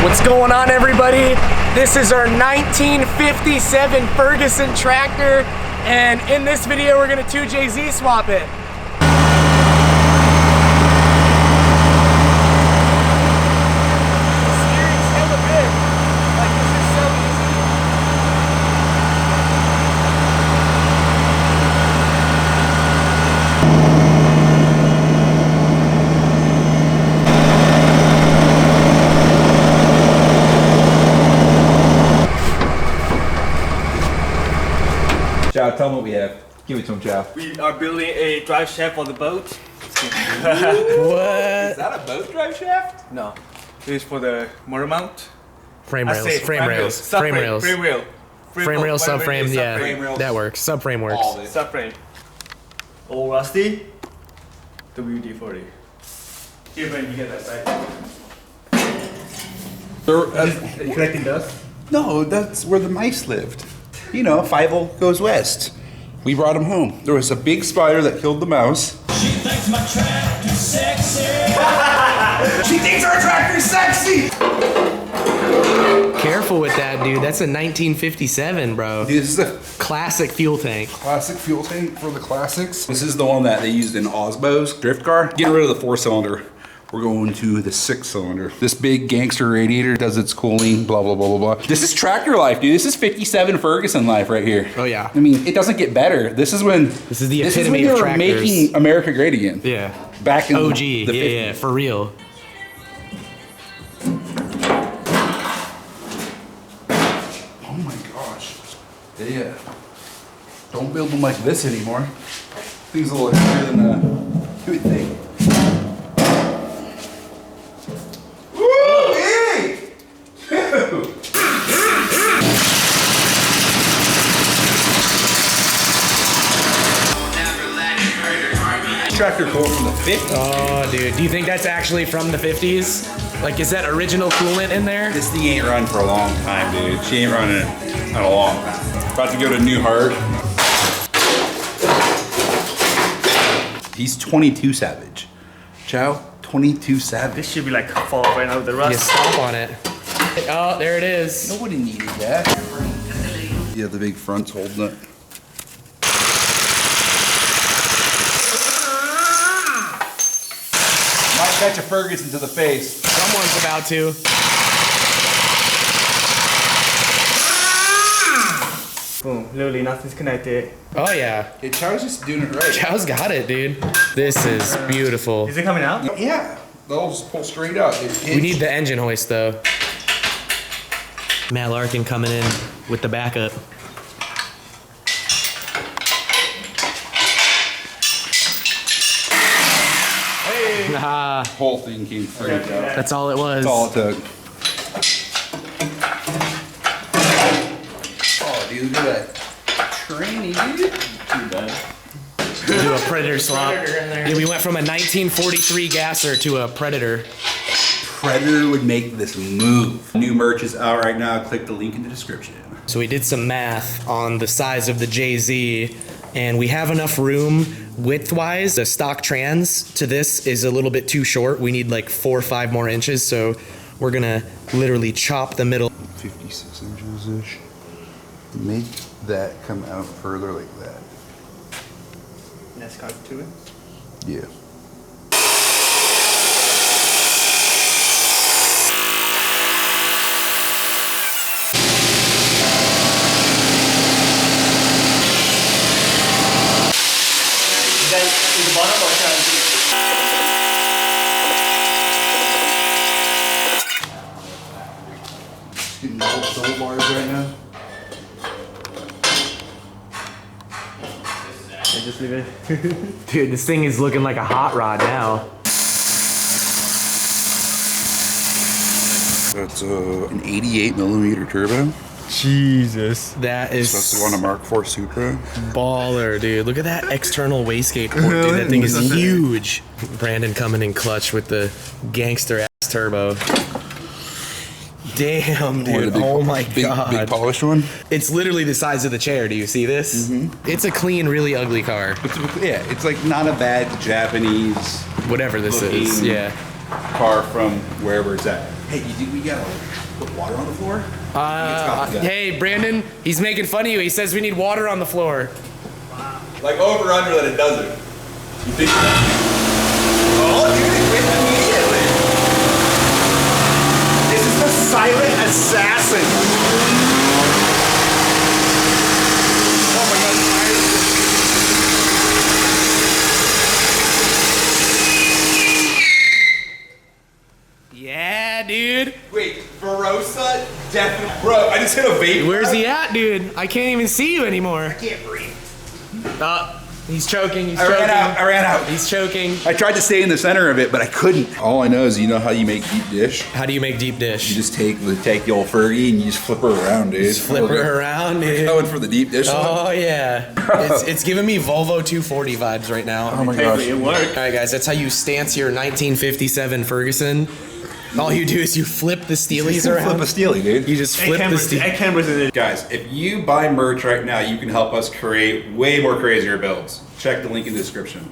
What's going on, everybody? This is our 1957 Ferguson tractor, and in this video we're gonna 2JZ swap it. Chow, tell them what we have. Give it to him, Chow. We are building a drive shaft for the boat. What? Is that a boat drive shaft? No. This is for the motor mount. Frame rails, frame rails, frame rails. Frame rail. Frame rail, subframe, yeah, Frame rails. that works. Subframe works. All of it. Subframe. All rusty. WD-40. Here, Ben, you get that side. Collecting dust? No, that's where the mice lived. You know, Fievel goes west. We brought him home. There was a big spider that killed the mouse. She thinks my tractor's sexy. She thinks our tractor's sexy! Careful with that, dude. That's a 1957, bro. Dude, this is a Classic fuel tank. classic fuel tank for the classics. This is the one that they used in Osbo's drift car. Getting rid of the 4-cylinder. We're going to the 6-cylinder. This big gangster radiator does its cooling, blah, blah, blah, blah, blah. This is tractor life, dude. This is 57 Ferguson life right here. Oh, yeah. I mean, it doesn't get better. This is when... This is the when epitome they of were tractors. making America great again. Yeah. Back in OG, the 50s. yeah, for real. Oh my gosh. They don't build them like this anymore. Things a little heavier than you would think. Woo! Hey! Tractor cool from the 50s. Oh, dude. Do you think that's actually from the 50s? Like, is that original coolant in there? This thing ain't run for a long time, dude. She ain't running it in a long time. About to go to New Heart. He's 22 Savage. Chow, 22 Savage. This should be like fall right now with the You rust. stomp on it. Oh, there it is. Nobody needed that. Yeah, the big front's holding it. Might catch a Ferguson to the face. Someone's about to. Boom. Literally nothing's connected. Oh, yeah. Hey, Chow's just doing it right. Chow's got it, dude. This is beautiful. Is it coming out? Yeah, they'll just pull straight up. We need the engine hoist, though. Matt Larkin coming in with the backup. Nah, whole thing came straight out. that's all it was. That's all it took. Oh, dude, look at that. Tranny, dude. Too bad. Do a Predator swap. Yeah, we went from a 1943 gasser to a Predator. Predator would make this move. New merch is out right now. Click the link in the description. So we did some math on the size of the JZ, and we have enough room width-wise. The stock trans to this is a little bit too short. We need like 4 or 5 more inches, so we're gonna literally chop the middle. 56 inches-ish. Make that come out further like that. NASCAR to it. Yeah. Is that in the bottom or Just getting double bars right now. just leave it? Dude, this thing is looking like a hot rod now. That's an 88 millimeter turbo. Jesus. That is Supposed to go on a Mark IV Supra. baller, dude. Look at that external wastegate port, dude. That thing is huge. Brandon coming in clutch with the gangster ass turbo. Damn, dude. Oh my god. Big polished one? It's literally the size of the chair. Do you see this? Mm-hmm. It's a clean, really ugly car. Yeah, it's like not a bad Japanese Whatever this is. Yeah. car from wherever it's at. Hey, do you think we gotta put water on the floor? Hey, Brandon, he's making fun of you. He says we need water on the floor. Like over under that it doesn't. You think Oh, dude, it went immediately. This is the silent assassin. Oh my god, Yeah, dude. wait, Verosa? Definitely. Bro, I just hit a vape. Where's he at, dude? I can't even see you anymore. Can't breathe. He's choking. He's I choking. ran out. He's choking. I tried to stay in the center of it, but I couldn't. All I know is, you know how you make deep dish? How do you make deep You dish? just take the old Fergie and you just flip her around, dude. Just flip her around, dude. Going for the deep dish. Oh yeah, it's giving me Volvo 240 vibes right now. Oh my gosh. It worked. All right, guys, that's how you stance your 1957 Ferguson. All you do is you flip the Steelies Flip around. a steely, dude. You just flip the I Steelies. can't listen to it. Guys, if you buy merch right now, you can help us create way more crazier builds. Check the link in the description.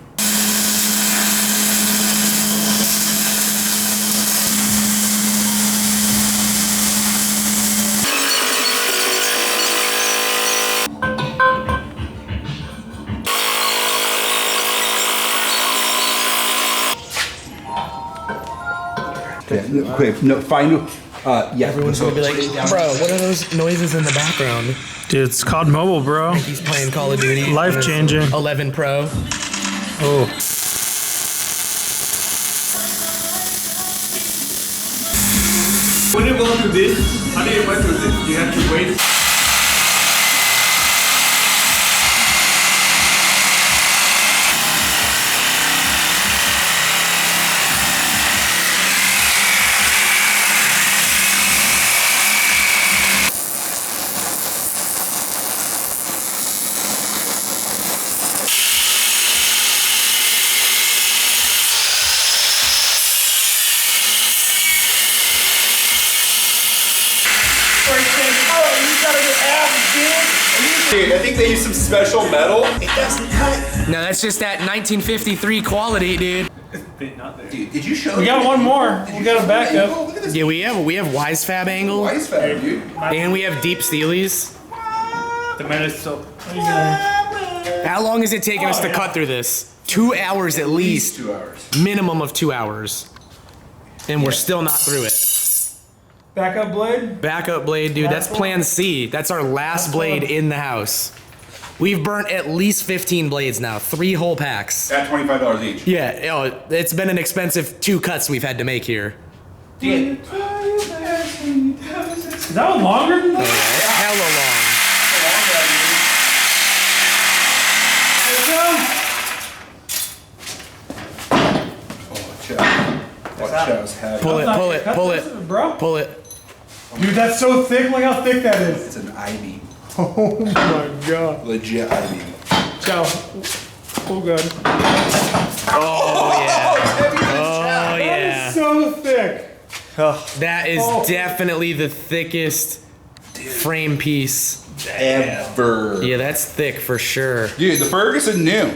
Okay, quick, no, find yeah. Everyone's gonna be like, bro, what are those noises in the background? Dude, it's COD Mobile, bro. He's playing Call of Duty. Life changing. 11 Pro. Oh. When you go to this, how do you went to this? You have to wait. Dude, I think they use some special metal. It doesn't cut. No, that's just that 1953 quality, dude. Dude, did you show We got one more. We got a backup. Oh, look at this. Yeah, we have Wise Fab angle, Ice fat, dude. and we have deep Steelies. The man is so. How long is it taking us to cut through this? 2 hours at least. 2 hours. Minimum of 2 hours. And we're still not through it. Backup blade? Backup blade, dude. That's plan C. That's our last blade in the house. We've burnt at least 15 blades now. 3 whole packs. At $25 each. Yeah, oh, it's been an expensive 2 cuts we've had to make here. Is that one longer than that? It's hella Watch Chow's hat. long. Pull it, pull it, Bro? pull it. Dude, that's so thick. Look how thick that is. It's an I-beam. Oh my god. Legit I-beam. Ciao. Oh god. Oh yeah. So thick. That is definitely the thickest frame piece. Ever. Yeah, that's thick for sure. Dude, the Ferguson knew.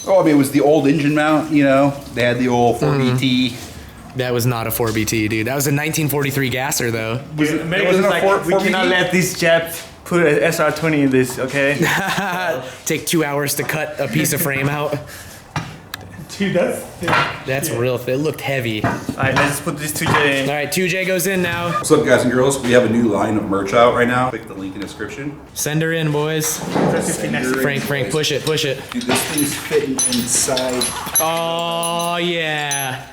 Oh, I mean, it was the old engine mount, you know? They had the old 4BT. That was not a 4BT, dude. That was a 1943 gasser, though. Maybe wasn't it's a like, we 4BT? cannot let these Japs put an SR20 in this, okay? Take 2 hours to cut a piece of frame out. Dude, that's thick. That's real thick. It looked heavy. All Alright, let's put this 2J in. right, 2J goes in now. What's up, guys and girls? We have a new line of merch out right now. Click the link in the description. Send her in, boys. Frank, push it, push it. Dude, this thing's fitting inside. Oh, yeah.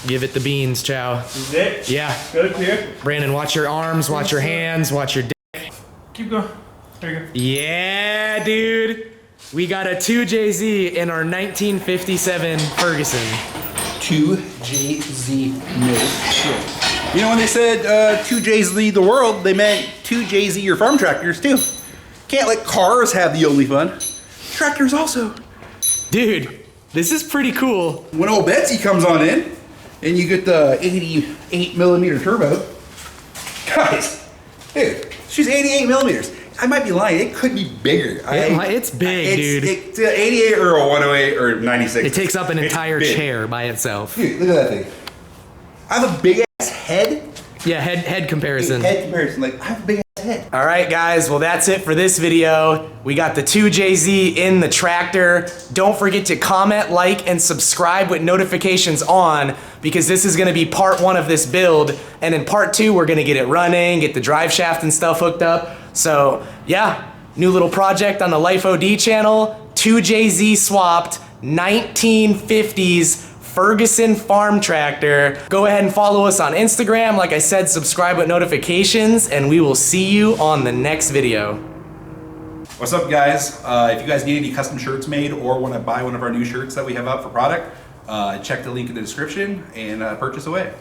Give it the beans, Chow. Is it? Yeah. Good, clear? Brandon, watch your arms, watch your hands, watch your dick. Keep going. There you go. Yeah, dude. We got a 2JZ in our 1957 Ferguson. 2JZ no shit. You know when they said 2Js lead the world, they meant 2JZ your farm tractors too. Can't let cars have the only fun. Tractors also. Dude, this is pretty cool. When old Betsy comes on in, and you get the 88 millimeter turbo, guys, dude, she's 88 millimeters. I might be lying. It could be bigger. It's big, dude. It's 88 or a 108 or 96. It takes up an It's entire big. chair by itself. Dude, look at that thing. I have a big ass head. Yeah, head comparison. Head comparison. Like, I have a big ass head. All right, guys, well, that's it for this video. We got the 2JZ in the tractor. Don't forget to comment, like, and subscribe with notifications on, because this is gonna be part 1 of this build, and in part 2, we're gonna get it running, get the drive shaft and stuff hooked up. So, yeah, new little project on the Life OD channel, 2JZ swapped, 1950s Ferguson farm tractor. Go ahead and follow us on Instagram. Like I said, subscribe with notifications, and we will see you on the next video. What's up, guys? If you guys need any custom shirts made or want to buy one of our new shirts that we have out for product, check the link in the description and purchase away.